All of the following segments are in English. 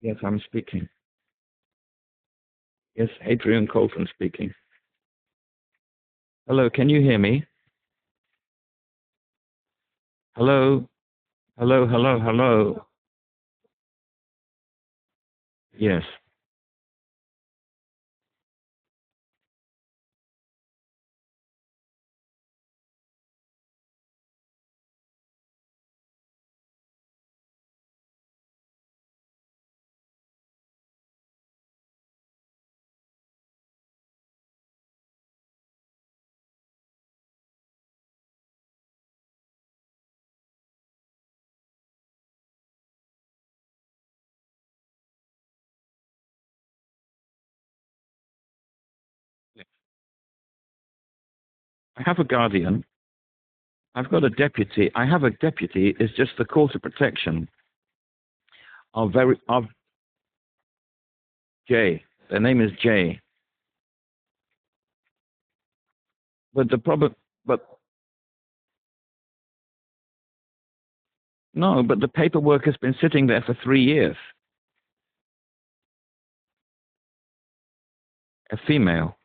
Yes, I'm speaking. Yes, Adrian Colton speaking. Hello, can you hear me? Hello? Hello, hello, hello. Yes. I have a guardian. I've got a deputy. I have a deputy. It's just the court of protection of Jay. Their name is Jay. But the problem, but no, but the paperwork has been sitting there for 3 years. A female.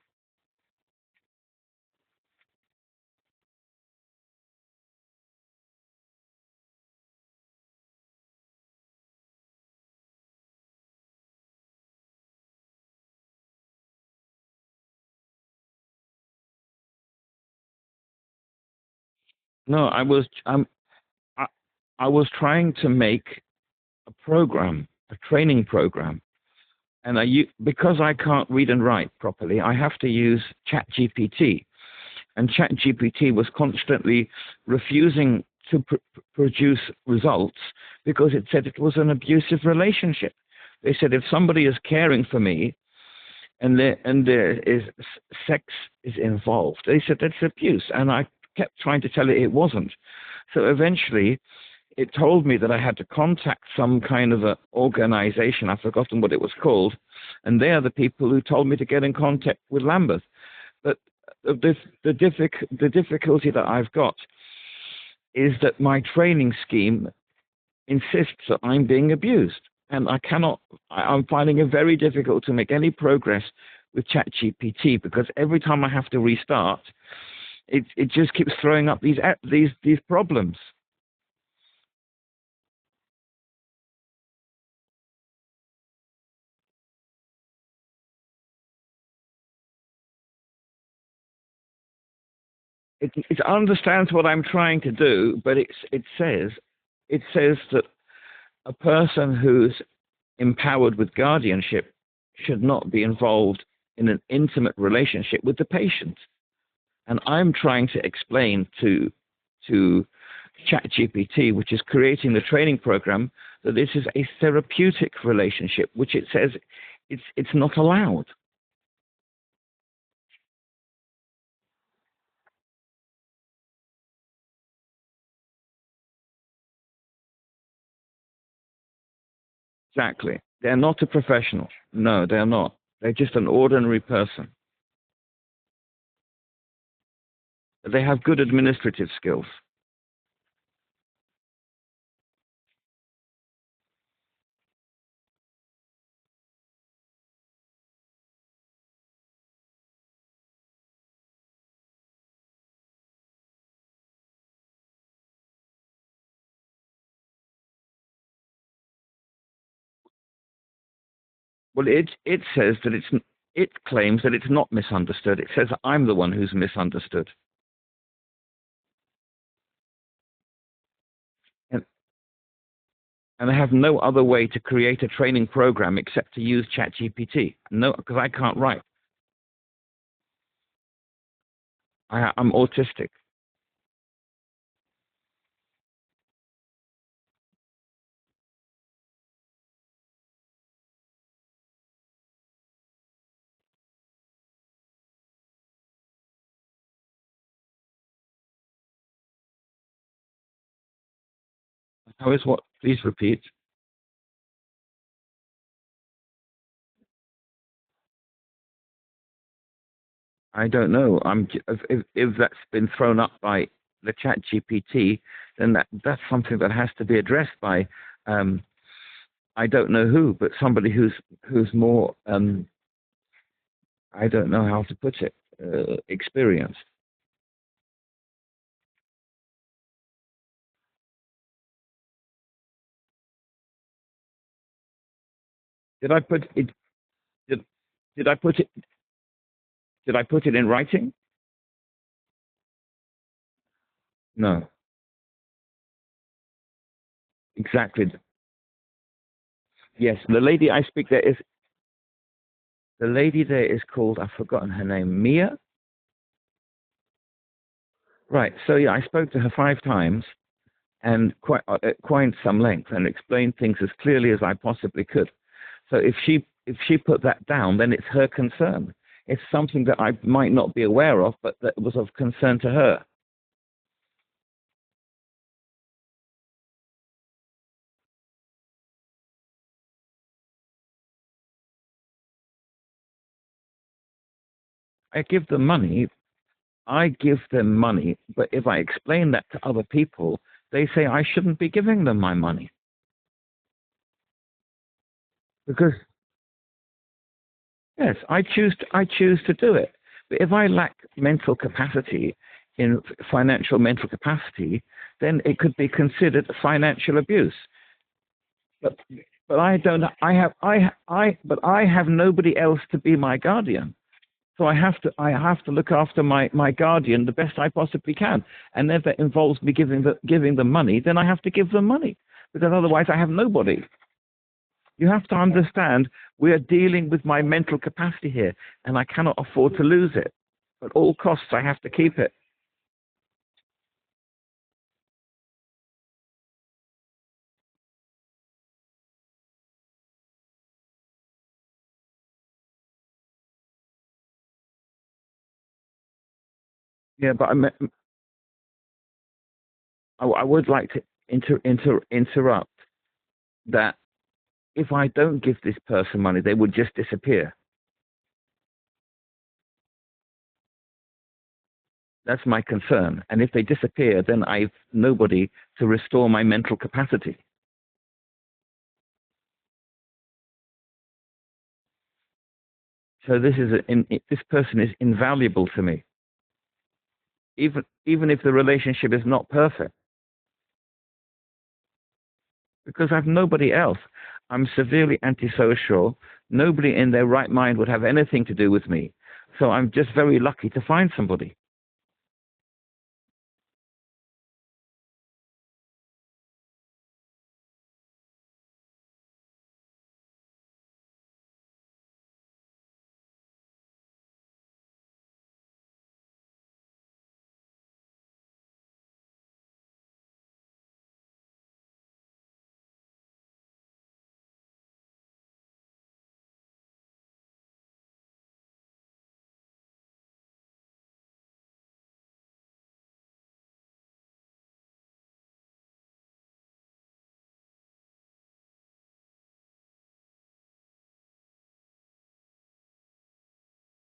No, I, I was trying to make a program, a training program. And because I can't read and write properly, I have to use ChatGPT. And ChatGPT was constantly refusing to produce results because it said it was an abusive relationship. They said if somebody is caring for me and there is sex is involved, they said that's abuse. And I kept trying to tell it wasn't. So eventually, it told me that I had to contact some kind of a organization. I've forgotten what it was called. And they are the people who told me to get in contact with Lambeth. But the difficulty that I've got is that my training scheme insists that I'm being abused. And I'm finding it very difficult to make any progress with ChatGPT because every time I have to restart, it just keeps throwing up these problems. It understands what I'm trying to do, but it says that a person who's empowered with guardianship should not be involved in an intimate relationship with the patient. And I'm trying to explain to ChatGPT, which is creating the training program, that this is a therapeutic relationship, which it says it's not allowed. Exactly. They're not a professional. No, they're not. They're just an ordinary person. They have good administrative skills. Well, it says that it claims that it's not misunderstood. It says I'm the one who's misunderstood. And, and I have no other way to create a training program except to use ChatGPT. No, because I can't write. I'm autistic. How is what? Please repeat. I don't know. If that's been thrown up by the ChatGPT, then that's something that has to be addressed by um, I don't know who, but somebody who's more I don't know how to put it, experienced. Did I put it? Did, did I put it? Did I put it in writing? No, exactly. Yes, the lady there is called, I've forgotten her name, Mia. Right. So yeah, I spoke to her 5 times and quite at quite some length and explained things as clearly as I possibly could. So if she put that down, then it's her concern. It's something that I might not be aware of, but that was of concern to her. I give them money. I give them money, but if I explain that to other people, they say I shouldn't be giving them my money because yes, I choose to do it. But if I lack mental capacity in financial mental capacity, then it could be considered financial abuse. But but I don't. But I have nobody else to be my guardian. So I have to look after my guardian the best I possibly can. And if that involves me giving them money, then I have to give them money because otherwise I have nobody. You have to understand we are dealing with my mental capacity here, and I cannot afford to lose it. At all costs, I have to keep it. Yeah, but I would like to interrupt that if I don't give this person money, they would just disappear. That's my concern. And if they disappear, then I've nobody to restore my mental capacity. So this person is invaluable to me, even if the relationship is not perfect, because I've nobody else. I'm severely antisocial. Nobody in their right mind would have anything to do with me. So I'm just very lucky to find somebody.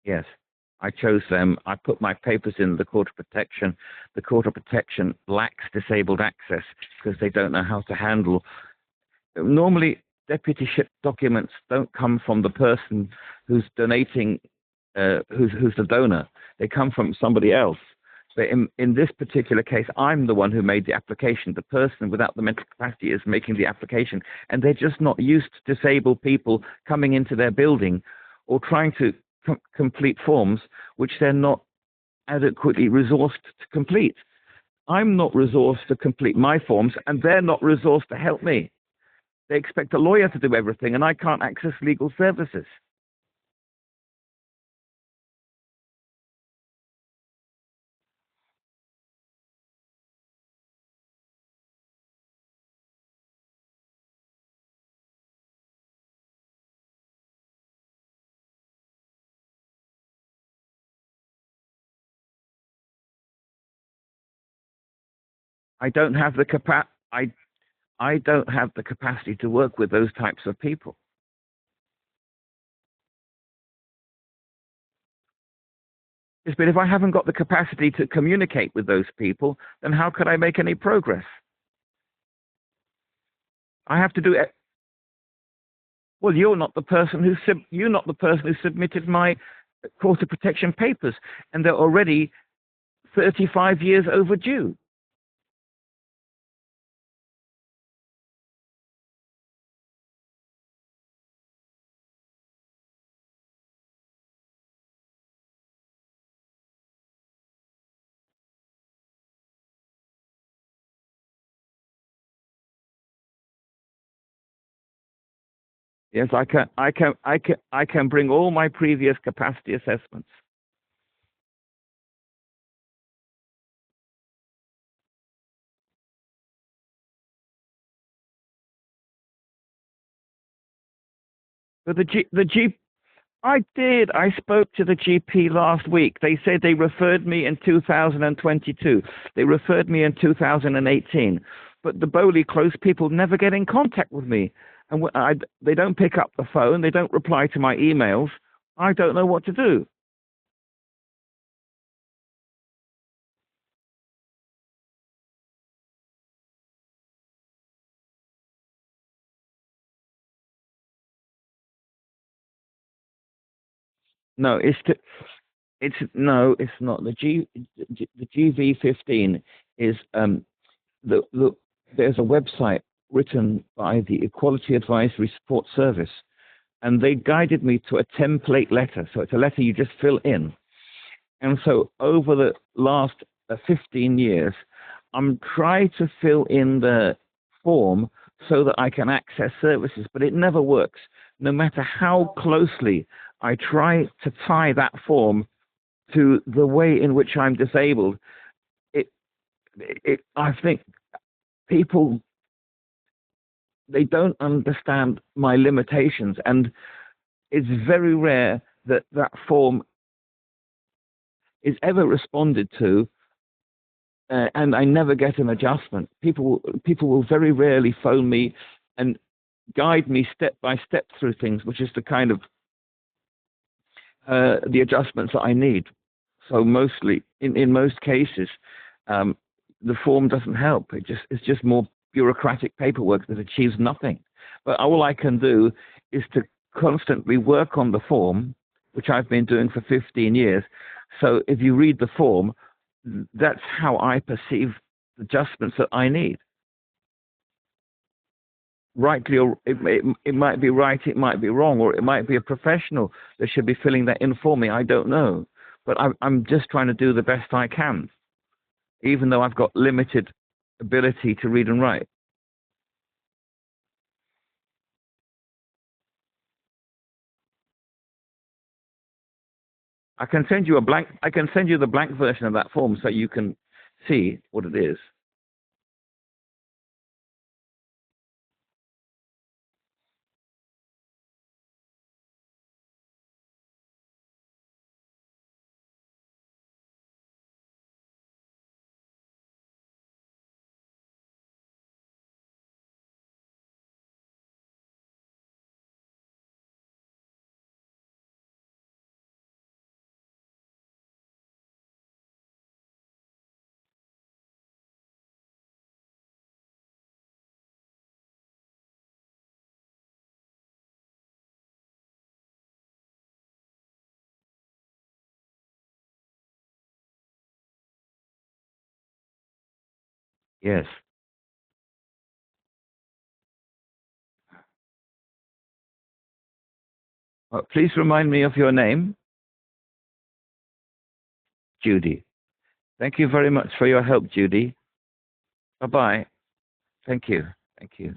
Yes, I chose them. I put my papers in the Court of Protection. The Court of Protection lacks disabled access because they don't know how to handle. Normally, deputyship documents don't come from the person who's donating, who's the donor. They come from somebody else. But in this particular case, I'm the one who made the application. The person without the mental capacity is making the application, and they're just not used to disabled people coming into their building or trying to complete forms which they're not adequately resourced to complete. I'm not resourced to complete my forms, and they're not resourced to help me. They expect a lawyer to do everything, and I can't access legal services. I don't have the capa- I don't have the capacity to work with those types of people. Yes, but if I haven't got the capacity to communicate with those people, then how could I make any progress? I have to do it. Well, you're not the person who submitted my quarter protection papers, and they're already 35 years overdue. Yes, I can bring all my previous capacity assessments. But I did. I spoke to the GP last week. They said they referred me in 2022. They referred me in 2018. But the Bowley Close people never get in contact with me. And they don't pick up the phone. They don't reply to my emails. I don't know what to do. No, it's no, it's not. The GV15 is the there's a website written by the Equality Advisory Support Service, and they guided me to a template letter. So it's a letter you just fill in. And so over the last 15 years, I'm trying to fill in the form so that I can access services, but it never works. No matter how closely I try to tie that form to the way in which I'm disabled, it, I think people, they don't understand my limitations, and it's very rare that that form is ever responded to, and I never get an adjustment. People will very rarely phone me and guide me step by step through things, which is the kind of the adjustments that I need. So mostly, in most cases, the form doesn't help. It's just more bureaucratic paperwork that achieves nothing. But all I can do is to constantly work on the form, which I've been doing for 15 years. So if you read the form, that's how I perceive the adjustments that I need. Rightly, or it might be right, it might be wrong, or it might be a professional that should be filling that in for me. I don't know. But I'm just trying to do the best I can, even though I've got limited ability to read and write. I can send you the blank version of that form so you can see what it is. Yes. Please remind me of your name. Judy. Thank you very much for your help, Judy. Bye bye. Thank you. Thank you.